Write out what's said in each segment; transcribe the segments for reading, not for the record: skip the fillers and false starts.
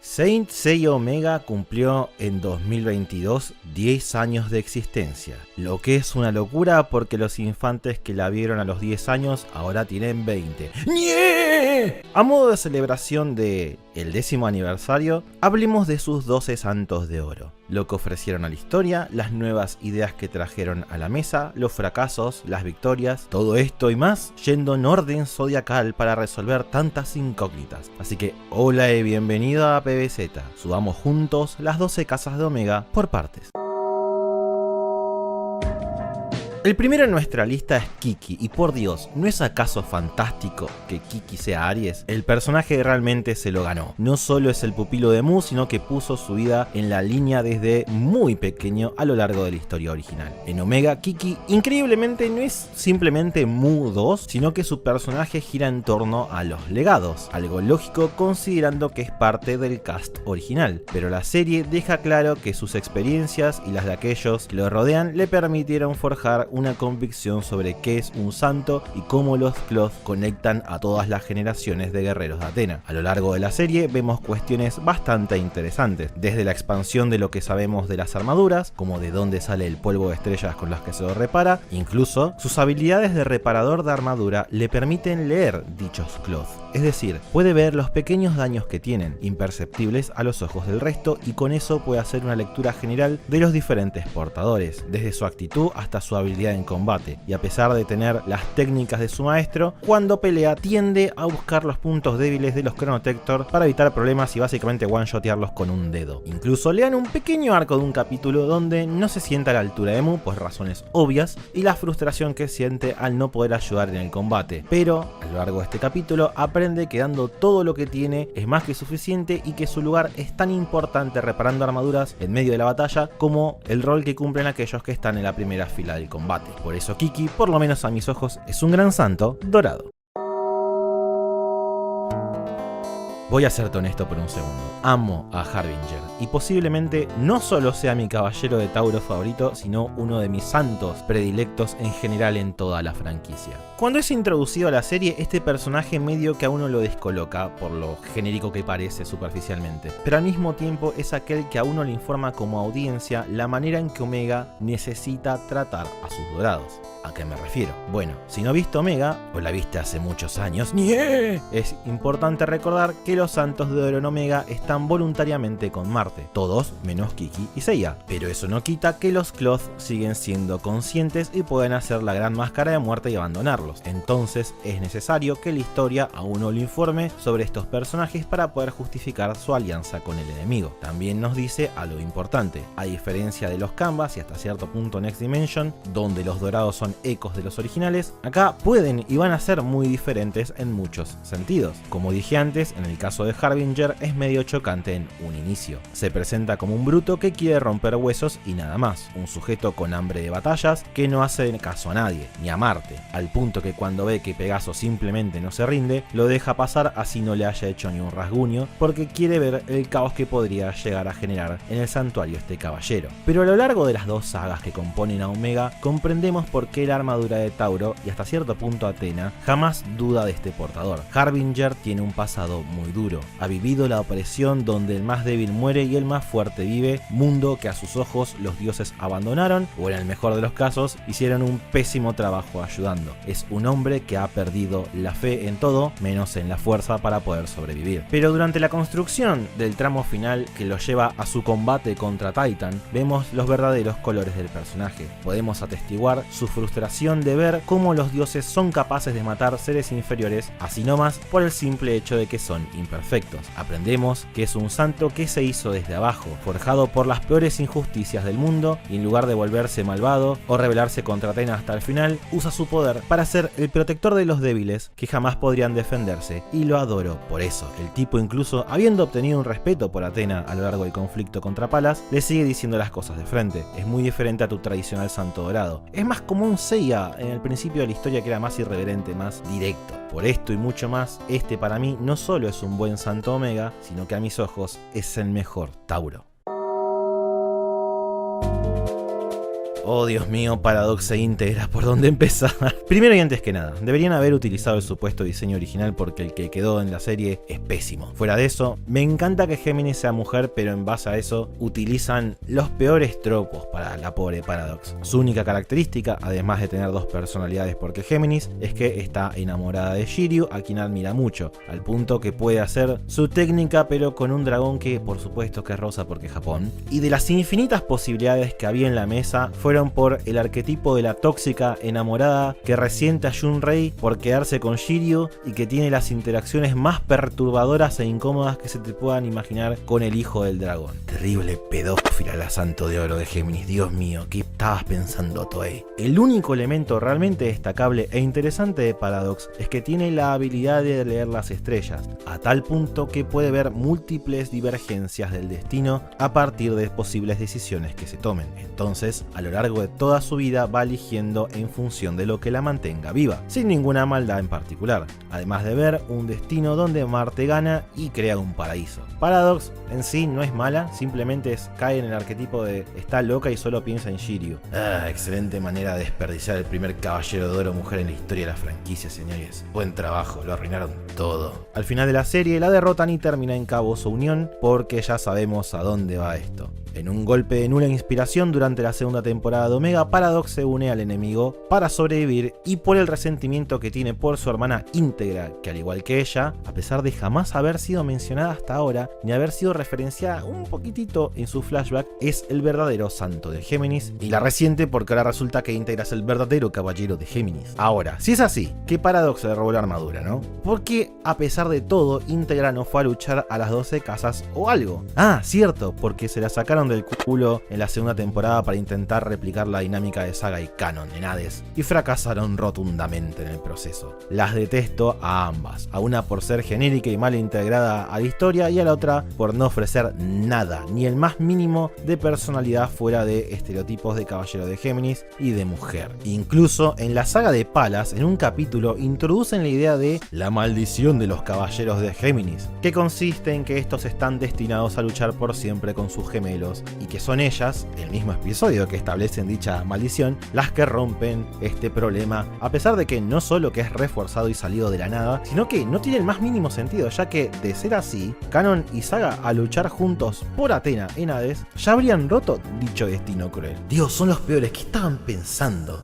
Saint Seiya Omega cumplió en 2022 10 años de existencia, lo que es una locura porque los infantes que la vieron a los 10 años ahora tienen 20. ¡Nie! A modo de celebración de el 10º aniversario, hablemos de sus 12 santos de oro, lo que ofrecieron a la historia, las nuevas ideas que trajeron a la mesa, los fracasos, las victorias, todo esto y más yendo en orden zodiacal para resolver tantas incógnitas. Así que hola y bienvenido a PBZ, subamos juntos las 12 casas de Omega por partes. El primero en nuestra lista es Kiki, y por Dios, ¿no es acaso fantástico que Kiki sea Aries? El personaje realmente se lo ganó. No solo es el pupilo de Mu, sino que puso su vida en la línea desde muy pequeño a lo largo de la historia original. En Omega, Kiki increíblemente no es simplemente Mu 2, sino que su personaje gira en torno a los legados, algo lógico considerando que es parte del cast original, pero la serie deja claro que sus experiencias y las de aquellos que lo rodean le permitieron forjar una convicción sobre qué es un santo y cómo los Cloth conectan a todas las generaciones de guerreros de Atena. A lo largo de la serie vemos cuestiones bastante interesantes, desde la expansión de lo que sabemos de las armaduras, como de dónde sale el polvo de estrellas con las que se lo repara, incluso sus habilidades de reparador de armadura le permiten leer dichos Cloth, es decir, puede ver los pequeños daños que tienen, imperceptibles a los ojos del resto, y con eso puede hacer una lectura general de los diferentes portadores, desde su actitud hasta su habilidad en combate, y a pesar de tener las técnicas de su maestro, cuando pelea tiende a buscar los puntos débiles de los Chronotector para evitar problemas y básicamente one-shotearlos con un dedo. Incluso lean un pequeño arco de un capítulo donde no se sienta a la altura de Mu por razones obvias y la frustración que siente al no poder ayudar en el combate, pero a lo largo de este capítulo aprende que dando todo lo que tiene es más que suficiente y que su lugar es tan importante reparando armaduras en medio de la batalla como el rol que cumplen aquellos que están en la primera fila del combate. Por eso Kiki, por lo menos a mis ojos, es un gran santo dorado. Voy a serte honesto por un segundo. Amo a Harbinger y posiblemente no solo sea mi caballero de Tauro favorito, sino uno de mis santos predilectos en general en toda la franquicia. Cuando es introducido a la serie, este personaje medio que a uno lo descoloca por lo genérico que parece superficialmente, pero al mismo tiempo es aquel que a uno le informa como audiencia la manera en que Omega necesita tratar a sus dorados. ¿A qué me refiero? Bueno, si no viste Omega, o la viste hace muchos años, ¡nie! Es importante recordar que los santos de oro en Omega están voluntariamente con Marte, todos menos Kiki y Seiya, pero eso no quita que los Cloth siguen siendo conscientes y pueden hacer la gran máscara de muerte y abandonarlos. Entonces es necesario que la historia a uno le informe sobre estos personajes para poder justificar su alianza con el enemigo. También nos dice algo importante: a diferencia de los Canvas y hasta cierto punto Next Dimension, donde los dorados son ecos de los originales, acá pueden y van a ser muy diferentes en muchos sentidos. Como dije antes, en el caso de Harbinger es medio chocante en un inicio. Se presenta como un bruto que quiere romper huesos y nada más, un sujeto con hambre de batallas que no hace caso a nadie, ni a Marte, al punto que cuando ve que Pegaso simplemente no se rinde, lo deja pasar así no le haya hecho ni un rasguño, porque quiere ver el caos que podría llegar a generar en el santuario este caballero. Pero a lo largo de las dos sagas que componen a Omega, comprendemos por qué la armadura de Tauro y hasta cierto punto Atena jamás duda de este portador. Harbinger tiene un pasado muy duro, ha vivido la opresión donde el más débil muere y el más fuerte vive, mundo que a sus ojos los dioses abandonaron o en el mejor de los casos hicieron un pésimo trabajo ayudando. Es un hombre que ha perdido la fe en todo menos en la fuerza para poder sobrevivir. Pero durante la construcción del tramo final que lo lleva a su combate contra Titan, vemos los verdaderos colores del personaje. Podemos atestiguar su frustración de ver cómo los dioses son capaces de matar seres inferiores así nomás por el simple hecho de que son imperfectos. Aprendemos que es un santo que se hizo desde abajo, forjado por las peores injusticias del mundo, y en lugar de volverse malvado o rebelarse contra Atena hasta el final, usa su poder para ser el protector de los débiles que jamás podrían defenderse, y lo adoro por eso. El tipo, incluso habiendo obtenido un respeto por Atena a lo largo del conflicto contra Palas, le sigue diciendo las cosas de frente. Es muy diferente a tu tradicional santo dorado. Es más como un Seiya en el principio de la historia, que era más irreverente, más directo. Por esto y mucho más, este para mí no solo es un buen santo Omega, sino que a mis ojos es el mejor Tauro. Oh Dios mío, Paradox se íntegra, ¿por dónde empezar? Primero y antes que nada, deberían haber utilizado el supuesto diseño original porque el que quedó en la serie es pésimo. Fuera de eso, me encanta que Géminis sea mujer, pero en base a eso utilizan los peores tropos para la pobre Paradox. Su única característica, además de tener dos personalidades porque Géminis, es que está enamorada de Shiryu, a quien admira mucho, al punto que puede hacer su técnica pero con un dragón que por supuesto que es rosa porque es Japón. Y de las infinitas posibilidades que había en la mesa, fueron por el arquetipo de la tóxica enamorada que resiente a Shunrei por quedarse con Shiryu y que tiene las interacciones más perturbadoras e incómodas que se te puedan imaginar con el hijo del dragón. Terrible pedófila la Santo de Oro de Géminis, Dios mío, ¿qué estabas pensando, Toei? El único elemento realmente destacable e interesante de Paradox es que tiene la habilidad de leer las estrellas, a tal punto que puede ver múltiples divergencias del destino a partir de posibles decisiones que se tomen. Entonces, a lo largo de toda su vida va eligiendo en función de lo que la mantenga viva, sin ninguna maldad en particular, además de ver un destino donde Marte gana y crea un paraíso. Paradox en sí no es mala, simplemente cae en el arquetipo de está loca y solo piensa en Shiryu. Excelente manera de desperdiciar el primer caballero de oro mujer en la historia de la franquicia, señores. Buen trabajo, lo arruinaron todo. Al final de la serie la derrotan y termina en cabo su unión, porque ya sabemos a dónde va esto. En un golpe de nula inspiración durante la segunda temporada de Omega, Paradox se une al enemigo para sobrevivir y por el resentimiento que tiene por su hermana íntegra, que al igual que ella, a pesar de jamás haber sido mencionada hasta ahora, ni haber sido referenciada un poquitito en su flashback, es el verdadero santo de Géminis y la resiente porque ahora resulta que Íntegra es el verdadero caballero de Géminis. Ahora, si es así, ¿qué Paradox le robó la armadura, no? Porque a pesar de todo, Íntegra no fue a luchar a las 12 casas o algo. Cierto, porque se la sacaron del culo en la segunda temporada para intentar replicar la dinámica de Saga y Canon en Hades y fracasaron rotundamente en el proceso. Las detesto a ambas, a una por ser genérica y mal integrada a la historia y a la otra por no ofrecer nada, ni el más mínimo de personalidad fuera de estereotipos de caballero de Géminis y de mujer. Incluso en la saga de Palas, en un capítulo introducen la idea de la maldición de los caballeros de Géminis, que consiste en que estos están destinados a luchar por siempre con sus gemelos y que son ellas, el mismo episodio que establecen dicha maldición, las que rompen este problema, a pesar de que no solo que es reforzado y salido de la nada, sino que no tiene el más mínimo sentido, ya que de ser así, Canon y Saga a luchar juntos por Athena en Hades ya habrían roto dicho destino cruel. Dios, son los peores, ¿qué estaban pensando?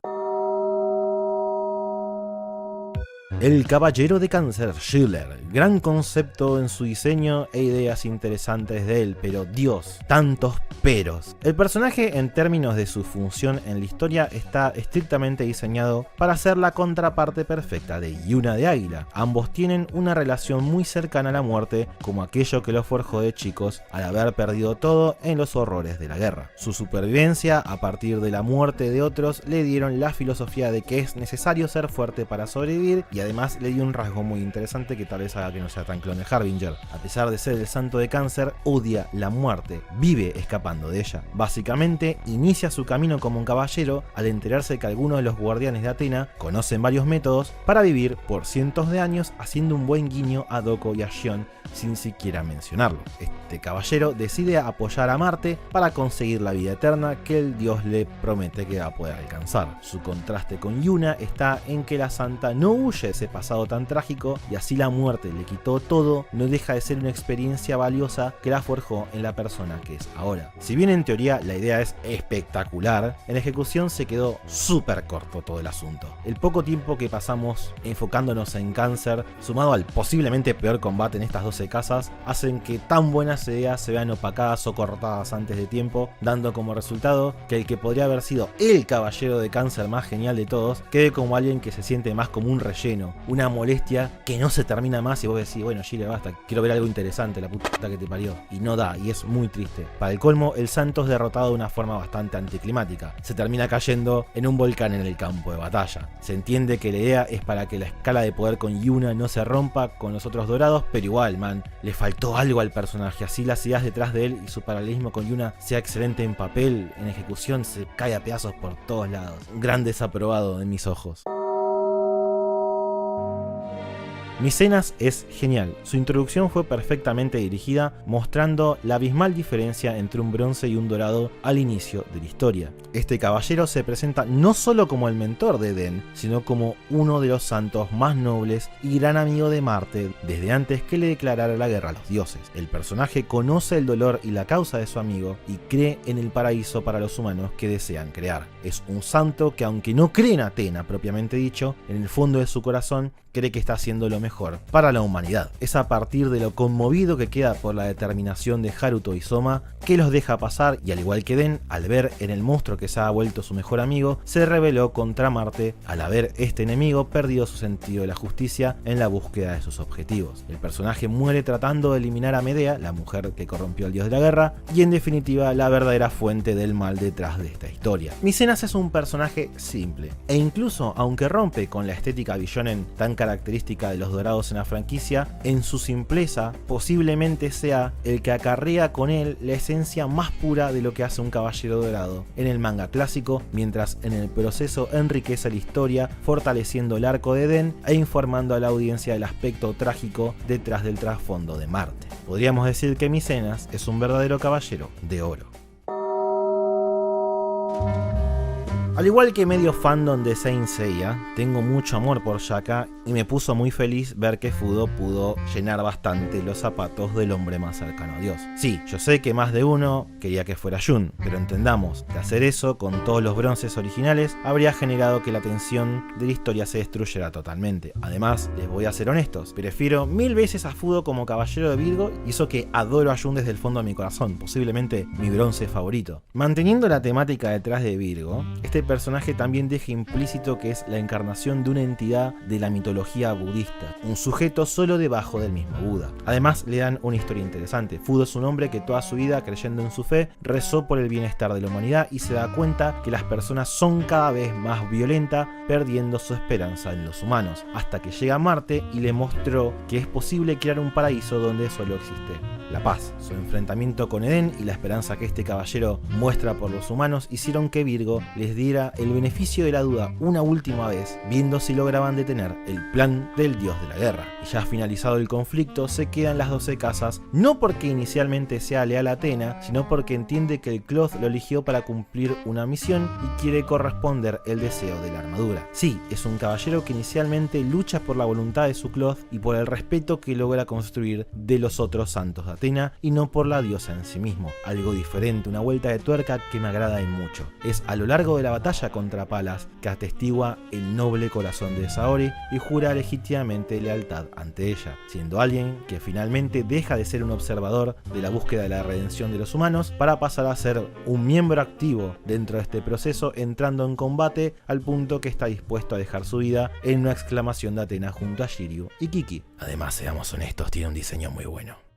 El caballero de cáncer, Schiller, gran concepto en su diseño e ideas interesantes de él, pero Dios, tantos peros. El personaje en términos de su función en la historia está estrictamente diseñado para ser la contraparte perfecta de Yuna de Águila. Ambos tienen una relación muy cercana a la muerte, como aquello que los forjó de chicos al haber perdido todo en los horrores de la guerra. Su supervivencia a partir de la muerte de otros le dieron la filosofía de que es necesario ser fuerte para sobrevivir y además le dio un rasgo muy interesante que tal vez haga que no sea tan clon de Harbinger. A pesar de ser el santo de cáncer, odia la muerte, vive escapando de ella. Básicamente, inicia su camino como un caballero al enterarse que algunos de los guardianes de Athena conocen varios métodos para vivir por cientos de años, haciendo un buen guiño a Doko y a Shion sin siquiera mencionarlo. Este caballero decide apoyar a Marte para conseguir la vida eterna que el dios le promete que va a poder alcanzar. Su contraste con Yuna está en que la santa no huye de ese pasado tan trágico y así la muerte le quitó todo, no deja de ser una experiencia valiosa que la forjó en la persona que es ahora. Si bien en teoría la idea es espectacular, en la ejecución se quedó súper corto todo el asunto. El poco tiempo que pasamos enfocándonos en cáncer, sumado al posiblemente peor combate en estas 12 casas, hacen que tan buenas ideas se vean opacadas o cortadas antes de tiempo, dando como resultado que el que podría haber sido el caballero de cáncer más genial de todos, quede como alguien que se siente más como un relleno, una molestia que no se termina más y vos decís, bueno, Gile, basta, quiero ver algo interesante, la puta que te parió, y no da, y es muy triste. Para el colmo, el santo es derrotado de una forma bastante anticlimática, se termina cayendo en un volcán en el campo de batalla. Se entiende que la idea es para que la escala de poder con Yuna no se rompa con los otros dorados, pero igual, man, le faltó algo al personaje, así las ideas detrás de él y su paralelismo con Yuna sea excelente en papel, en ejecución se cae a pedazos por todos lados. Gran desaprobado en mis ojos. Micenas es genial, su introducción fue perfectamente dirigida, mostrando la abismal diferencia entre un bronce y un dorado al inicio de la historia. Este caballero se presenta no solo como el mentor de Eden, sino como uno de los santos más nobles y gran amigo de Marte desde antes que le declarara la guerra a los dioses. El personaje conoce el dolor y la causa de su amigo y cree en el paraíso para los humanos que desean crear. Es un santo que, aunque no cree en Atena propiamente dicho, en el fondo de su corazón cree que está haciendo lo mejor para la humanidad. Es a partir de lo conmovido que queda por la determinación de Haruto y Soma que los deja pasar, y al igual que Den, al ver en el monstruo que se ha vuelto su mejor amigo, se rebeló contra Marte al haber este enemigo perdido su sentido de la justicia en la búsqueda de sus objetivos. El personaje muere tratando de eliminar a Medea, la mujer que corrompió al dios de la guerra, y en definitiva la verdadera fuente del mal detrás de esta historia. Micenas es un personaje simple, e incluso aunque rompe con la estética Billonen tan característica de los dorados en la franquicia, en su simpleza posiblemente sea el que acarrea con él la esencia más pura de lo que hace un caballero dorado en el manga clásico, mientras en el proceso enriquece la historia, fortaleciendo el arco de Eden e informando a la audiencia del aspecto trágico detrás del trasfondo de Marte. Podríamos decir que Micenas es un verdadero caballero de oro. Al igual que medio fandom de Saint Seiya, tengo mucho amor por Shaka y me puso muy feliz ver que Fudo pudo llenar bastante los zapatos del hombre más cercano a Dios. Sí, yo sé que más de uno quería que fuera Jun, pero entendamos, de hacer eso con todos los bronces originales habría generado que la tensión de la historia se destruyera totalmente. Además, les voy a ser honestos, prefiero mil veces a Fudo como caballero de Virgo, y eso que adoro a Jun desde el fondo de mi corazón, posiblemente mi bronce favorito. Manteniendo la temática detrás de Virgo, este personaje también deja implícito que es la encarnación de una entidad de la mitología budista, un sujeto solo debajo del mismo Buda. Además le dan una historia interesante. Fudo es un hombre que toda su vida, creyendo en su fe, rezó por el bienestar de la humanidad y se da cuenta que las personas son cada vez más violentas, perdiendo su esperanza en los humanos, hasta que llega a Marte y le mostró que es posible crear un paraíso donde solo existe la paz. Su enfrentamiento con Eden y la esperanza que este caballero muestra por los humanos hicieron que Virgo les diera el beneficio de la duda una última vez, viendo si lograban detener el plan del dios de la guerra. Y ya finalizado el conflicto, se quedan las 12 casas, no porque inicialmente sea leal a Atena, sino porque entiende que el Cloth lo eligió para cumplir una misión y quiere corresponder el deseo de la armadura. Sí, es un caballero que inicialmente lucha por la voluntad de su Cloth y por el respeto que logra construir de los otros santos de Atena, y no por la diosa en sí mismo. Algo diferente, una vuelta de tuerca que me agrada en mucho. Es a lo largo de la batalla contra Palas que atestigua el noble corazón de Saori y jura legítimamente lealtad ante ella, siendo alguien que finalmente deja de ser un observador de la búsqueda de la redención de los humanos para pasar a ser un miembro activo dentro de este proceso, entrando en combate al punto que está dispuesto a dejar su vida en una exclamación de Atena junto a Shiryu y Kiki. Además, seamos honestos, tiene un diseño muy bueno.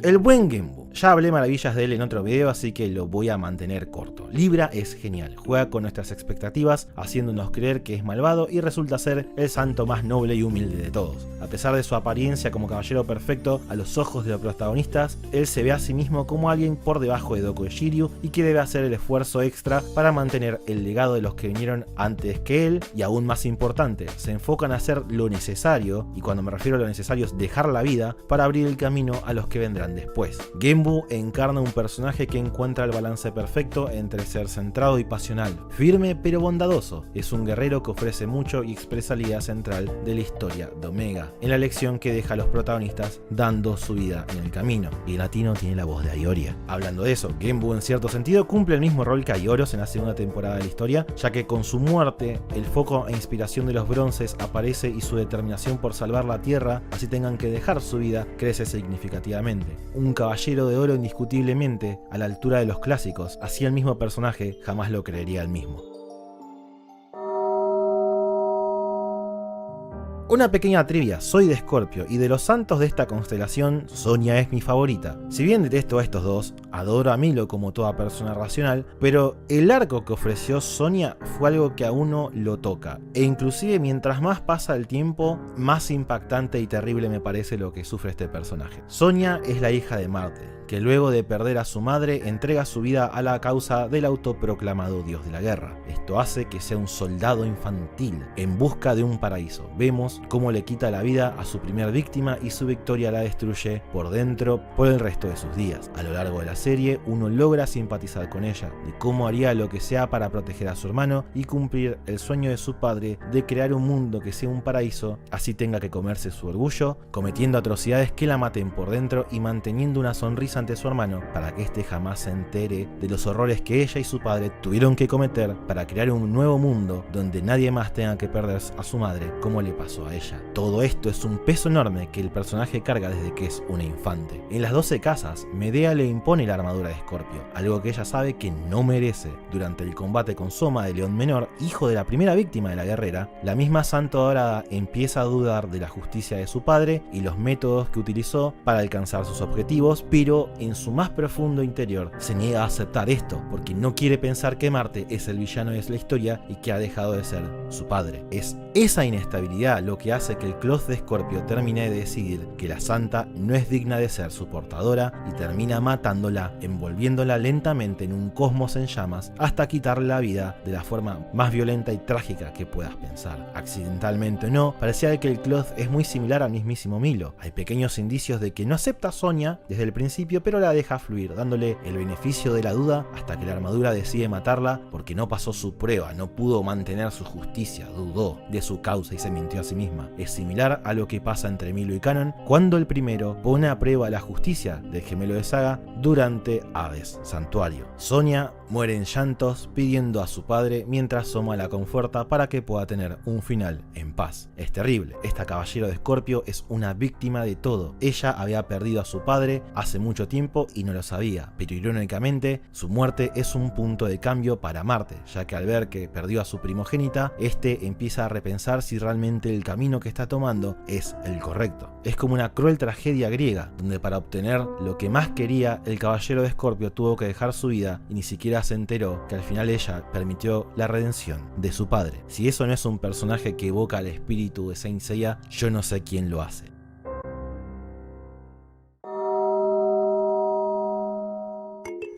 El buen Genbu. Ya hablé maravillas de él en otro video, así que lo voy a mantener corto. Libra es genial, juega con nuestras expectativas, haciéndonos creer que es malvado y resulta ser el santo más noble y humilde de todos. A pesar de su apariencia como caballero perfecto a los ojos de los protagonistas, él se ve a sí mismo como alguien por debajo de Doko y Shiryu y que debe hacer el esfuerzo extra para mantener el legado de los que vinieron antes que él, y aún más importante, se enfocan a hacer lo necesario, y cuando me refiero a lo necesario es dejar la vida para abrir el camino a los que vendrán después. Genbu encarna un personaje que encuentra el balance perfecto entre ser centrado y pasional, firme pero bondadoso. Es un guerrero que ofrece mucho y expresa la idea central de la historia de Omega, en la lección que deja a los protagonistas dando su vida en el camino. Y el latino tiene la voz de Aioria. Hablando de eso, Genbu en cierto sentido cumple el mismo rol que Aioros en la segunda temporada de la historia, ya que con su muerte, el foco e inspiración de los bronces aparece y su determinación por salvar la tierra, así tengan que dejar su vida, crece significativamente. Un caballero de oro indiscutiblemente a la altura de los clásicos, así el mismo personaje jamás lo creería él mismo. Una pequeña trivia, soy de Escorpio y de los santos de esta constelación, Sonia es mi favorita. Si bien detesto a estos dos, adoro a Milo como toda persona racional, pero el arco que ofreció Sonia fue algo que a uno lo toca. E inclusive mientras más pasa el tiempo, más impactante y terrible me parece lo que sufre este personaje. Sonia es la hija de Marte, que luego de perder a su madre entrega su vida a la causa del autoproclamado dios de la guerra. Esto hace que sea un soldado infantil en busca de un paraíso. Vemos cómo le quita la vida a su primer víctima y su victoria la destruye por dentro por el resto de sus días. A lo largo de la serie uno logra simpatizar con ella, de cómo haría lo que sea para proteger a su hermano y cumplir el sueño de su padre de crear un mundo que sea un paraíso, así tenga que comerse su orgullo, cometiendo atrocidades que la maten por dentro y manteniendo una sonrisa ante su hermano para que éste jamás se entere de los horrores que ella y su padre tuvieron que cometer para crear un nuevo mundo donde nadie más tenga que perder a su madre como le pasó a ella. Todo esto es un peso enorme que el personaje carga desde que es una infante. En las 12 casas, Medea le impone la armadura de Escorpio, algo que ella sabe que no merece. Durante el combate con Soma de León Menor, hijo de la primera víctima de la guerrera, la misma Santa Dorada empieza a dudar de la justicia de su padre y los métodos que utilizó para alcanzar sus objetivos, pero en su más profundo interior se niega a aceptar esto porque no quiere pensar que Marte es el villano de la historia y que ha dejado de ser su padre. Es esa inestabilidad lo que hace que el Cloth de Escorpio termine de decidir que la Santa no es digna de ser su portadora y termina matándola, envolviéndola lentamente en un cosmos en llamas hasta quitarle la vida de la forma más violenta y trágica que puedas pensar. Accidentalmente o no, parecía que el Cloth es muy similar al mismísimo Milo. Hay pequeños indicios de que no acepta a Sonia desde el principio, pero la deja fluir, dándole el beneficio de la duda hasta que la armadura decide matarla porque no pasó su prueba, no pudo mantener su justicia, dudó de su causa y se mintió a sí misma. Es similar a lo que pasa entre Milo y Canon cuando el primero pone a prueba la justicia del gemelo de Saga durante Hades Santuario. Sonia muere en llantos pidiendo a su padre mientras Soma la conforta para que pueda tener un final en paz. Es terrible, esta caballero de Escorpio es una víctima de todo. Ella había perdido a su padre hace mucho tiempo y no lo sabía, pero irónicamente su muerte es un punto de cambio para Marte, ya que al ver que perdió a su primogénita, este empieza a repensar si realmente el camino que está tomando es el correcto. Es como una cruel tragedia griega, donde para obtener lo que más quería, el caballero de Escorpio tuvo que dejar su vida y ni siquiera se enteró que al final ella permitió la redención de su padre. Si eso no es un personaje que evoca al espíritu de Saint Seiya, yo no sé quién lo hace.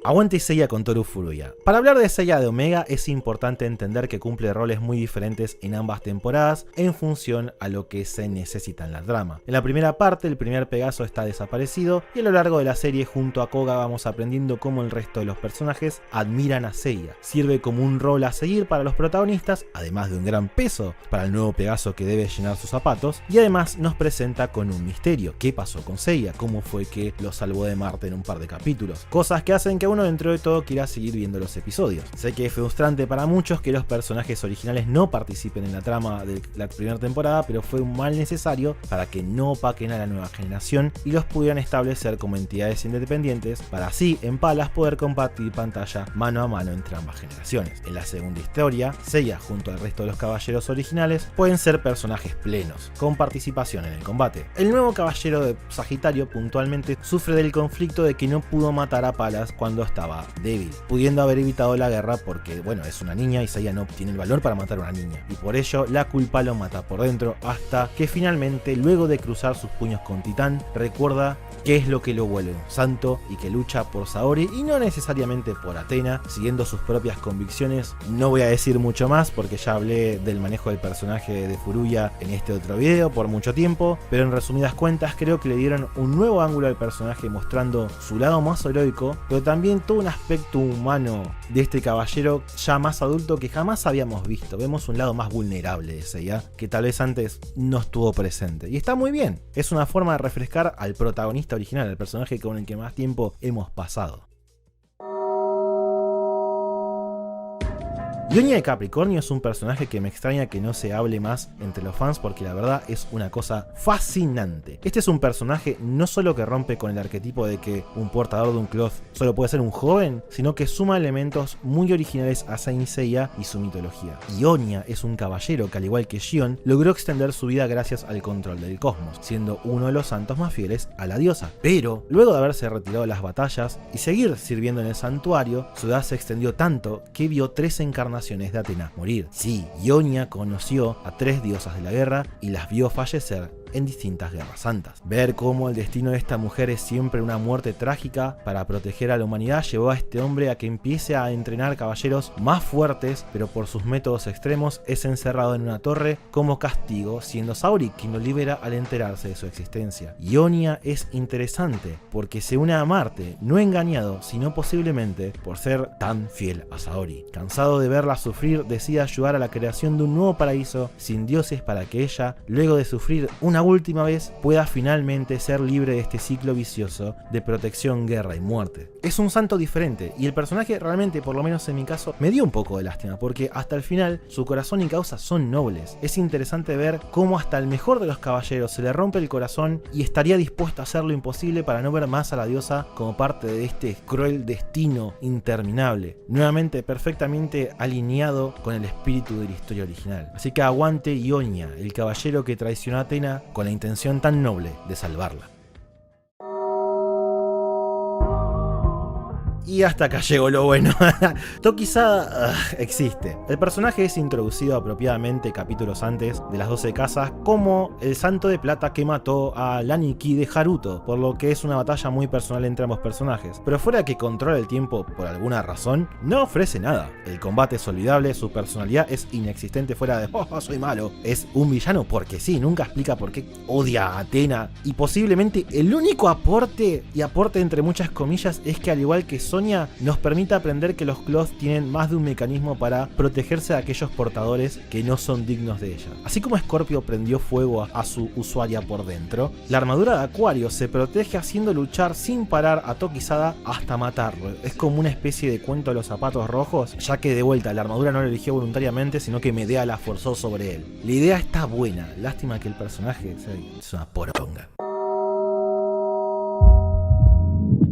Aguante Seiya con Toru Furuya. Para hablar de Seiya de Omega es importante entender que cumple roles muy diferentes en ambas temporadas en función a lo que se necesita en la trama. En la primera parte el primer Pegaso está desaparecido y a lo largo de la serie junto a Koga vamos aprendiendo cómo el resto de los personajes admiran a Seiya. Sirve como un rol a seguir para los protagonistas, además de un gran peso para el nuevo Pegaso que debe llenar sus zapatos, y además nos presenta con un misterio. ¿Qué pasó con Seiya? ¿Cómo fue que lo salvó de Marte en un par de capítulos? Cosas que hacen que uno dentro de todo quiera seguir viendo los episodios. Sé que es frustrante para muchos que los personajes originales no participen en la trama de la primera temporada, pero fue un mal necesario para que no opaquen a la nueva generación y los pudieran establecer como entidades independientes para así en Palas poder compartir pantalla mano a mano entre ambas generaciones. En la segunda historia, Seiya junto al resto de los caballeros originales pueden ser personajes plenos, con participación en el combate. El nuevo caballero de Sagitario puntualmente sufre del conflicto de que no pudo matar a Palas cuando estaba débil, pudiendo haber evitado la guerra porque, bueno, es una niña y Seiya no tiene el valor para matar a una niña, y por ello la culpa lo mata por dentro hasta que finalmente, luego de cruzar sus puños con Titán, recuerda qué es lo que lo vuelve un santo y que lucha por Saori y no necesariamente por Athena, siguiendo sus propias convicciones. No voy a decir mucho más porque ya hablé del manejo del personaje de Furuya en este otro video por mucho tiempo, pero en resumidas cuentas creo que le dieron un nuevo ángulo al personaje mostrando su lado más heroico, pero también todo un aspecto humano de este caballero ya más adulto que jamás habíamos visto. Vemos un lado más vulnerable de Seiya que tal vez antes no estuvo presente y está muy bien, es una forma de refrescar al protagonista original, al personaje con el que más tiempo hemos pasado. Ionia de Capricornio es un personaje que me extraña que no se hable más entre los fans porque la verdad es una cosa fascinante. Este es un personaje no solo que rompe con el arquetipo de que un portador de un cloth solo puede ser un joven, sino que suma elementos muy originales a Saint Seiya y su mitología. Ionia es un caballero que, al igual que Xion, logró extender su vida gracias al control del cosmos, siendo uno de los santos más fieles a la diosa. Pero, luego de haberse retirado de las batallas y seguir sirviendo en el santuario, su edad se extendió tanto que vio 3 encarnaciones de Atena morir. Sí, Ionia conoció a 3 diosas de la guerra y las vio fallecer en distintas guerras santas. Ver cómo el destino de esta mujer es siempre una muerte trágica para proteger a la humanidad llevó a este hombre a que empiece a entrenar caballeros más fuertes, pero por sus métodos extremos es encerrado en una torre como castigo, siendo Saori quien lo libera al enterarse de su existencia. Ionia es interesante porque se une a Marte, no engañado, sino posiblemente por ser tan fiel a Saori. Cansado de verla sufrir, decide ayudar a la creación de un nuevo paraíso sin dioses para que ella, luego de sufrir una última vez, pueda finalmente ser libre de este ciclo vicioso de protección, guerra y muerte. Es un santo diferente y el personaje realmente, por lo menos en mi caso, me dio un poco de lástima porque hasta el final su corazón y causa son nobles. Es interesante ver cómo hasta el mejor de los caballeros se le rompe el corazón y estaría dispuesto a hacer lo imposible para no ver más a la diosa como parte de este cruel destino interminable, nuevamente perfectamente alineado con el espíritu de la historia original. Así que aguante Ionia, el caballero que traicionó a Atena con la intención tan noble de salvarla. Y hasta acá llegó lo bueno. Tokizada existe. El personaje es introducido apropiadamente capítulos antes de las 12 casas como el santo de plata que mató a Laniki de Haruto, por lo que es una batalla muy personal entre ambos personajes. Pero fuera de que controla el tiempo por alguna razón, no ofrece nada. El combate es olvidable, su personalidad es inexistente fuera de "oh, soy malo". Es un villano porque sí, nunca explica por qué odia a Atena. Y posiblemente el único aporte, y aporte entre muchas comillas, es que al igual que Sonya nos permite aprender que los cloth tienen más de un mecanismo para protegerse de aquellos portadores que no son dignos de ella. Así como Scorpio prendió fuego a su usuaria por dentro, la armadura de Acuario se protege haciendo luchar sin parar a Tokizada hasta matarlo. Es como una especie de cuento de los zapatos rojos, ya que de vuelta la armadura no la eligió voluntariamente, sino que Medea la forzó sobre él. La idea está buena, lástima que el personaje es una poronga.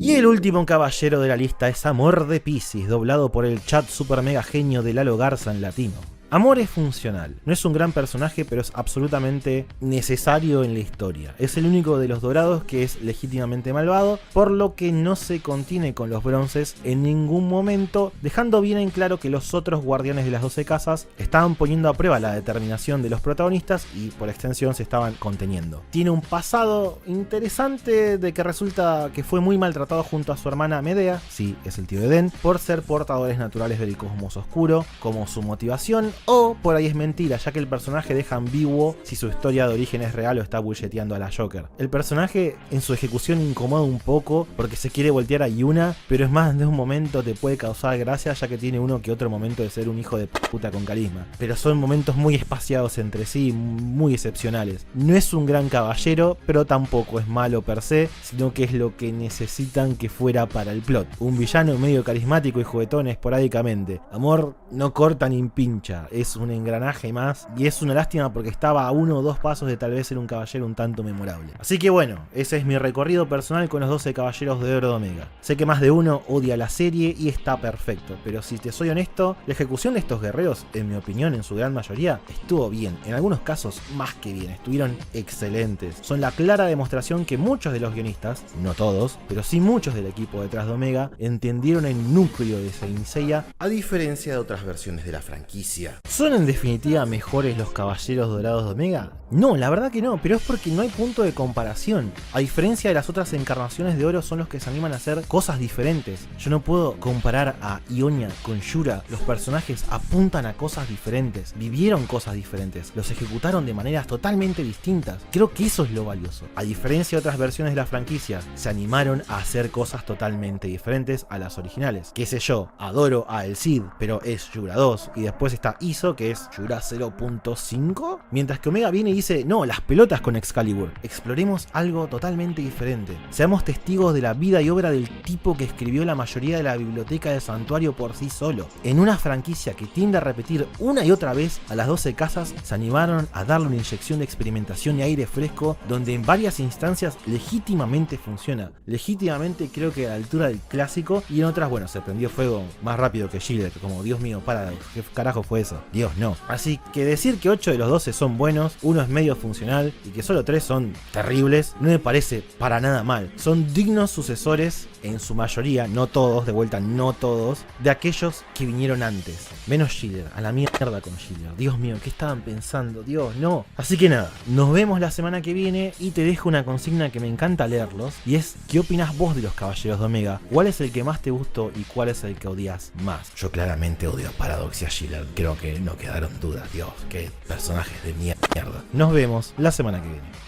Y el último caballero de la lista es Amor de Piscis, doblado por el chat super mega genio de Lalo Garza en latino. Amor es funcional, no es un gran personaje, pero es absolutamente necesario en la historia. Es el único de los dorados que es legítimamente malvado, por lo que no se contiene con los bronces en ningún momento, dejando bien en claro que los otros guardianes de las 12 casas estaban poniendo a prueba la determinación de los protagonistas y por extensión se estaban conteniendo. Tiene un pasado interesante de que resulta que fue muy maltratado junto a su hermana Medea, sí, es el tío de Den, por ser portadores naturales del cosmos oscuro, como su motivación. O por ahí es mentira, ya que el personaje deja ambiguo si su historia de origen es real o está bulleteando a la Joker. El personaje en su ejecución incomoda un poco porque se quiere voltear a Yuna, pero es más de un momento te puede causar gracia ya que tiene uno que otro momento de ser un hijo de puta con carisma. Pero son momentos muy espaciados entre sí, muy excepcionales. No es un gran caballero, pero tampoco es malo per se, sino que es lo que necesitan que fuera para el plot. Un villano medio carismático y juguetón esporádicamente. Amor no corta ni pincha. Es un engranaje más y es una lástima porque estaba a 1 o 2 pasos de tal vez ser un caballero un tanto memorable. Así que bueno, ese es mi recorrido personal con los 12 caballeros de Oro de Omega. Sé que más de uno odia la serie y está perfecto, pero si te soy honesto, la ejecución de estos guerreros, en mi opinión, en su gran mayoría, estuvo bien. En algunos casos, más que bien, estuvieron excelentes. Son la clara demostración que muchos de los guionistas, no todos, pero sí muchos del equipo detrás de Omega, entendieron el núcleo de Saint Seiya, a diferencia de otras versiones de la franquicia. ¿Son en definitiva mejores los caballeros dorados de Omega? No, la verdad que no, pero es porque no hay punto de comparación. A diferencia de las otras encarnaciones de Oro, son los que se animan a hacer cosas diferentes. Yo no puedo comparar a Ionia con Yura. Los personajes apuntan a cosas diferentes, vivieron cosas diferentes, los ejecutaron de maneras totalmente distintas. Creo que eso es lo valioso. A diferencia de otras versiones de la franquicia, se animaron a hacer cosas totalmente diferentes a las originales. Qué sé yo, adoro a El Cid, pero es Yura 2, y después está quiso, que es Yura 0.5, mientras que Omega viene y dice, no, las pelotas con Excalibur. Exploremos algo totalmente diferente. Seamos testigos de la vida y obra del tipo que escribió la mayoría de la biblioteca del santuario por sí solo. En una franquicia que tiende a repetir una y otra vez, a las 12 casas se animaron a darle una inyección de experimentación y aire fresco, donde en varias instancias legítimamente funciona. Legítimamente creo que a la altura del clásico, y en otras, bueno, se prendió fuego más rápido que Gilder, que como Dios mío, ¿qué carajo fue eso? Dios, no. Así que decir que 8 de los 12 son buenos, uno es medio funcional y que solo 3 son terribles, no me parece para nada mal. Son dignos sucesores, en su mayoría, no todos, de vuelta no todos, de aquellos que vinieron antes. Menos Gilder, a la mierda con Gilder. Dios mío, ¿qué estaban pensando? Dios, no. Así que nada, nos vemos la semana que viene y te dejo una consigna que me encanta leerlos, y es, ¿qué opinas vos de los Caballeros de Omega? ¿Cuál es el que más te gustó y cuál es el que odias más? Yo claramente odio a Paradox y a Gilder, creo que no quedaron dudas. Dios, qué personajes de mierda. Nos vemos la semana que viene.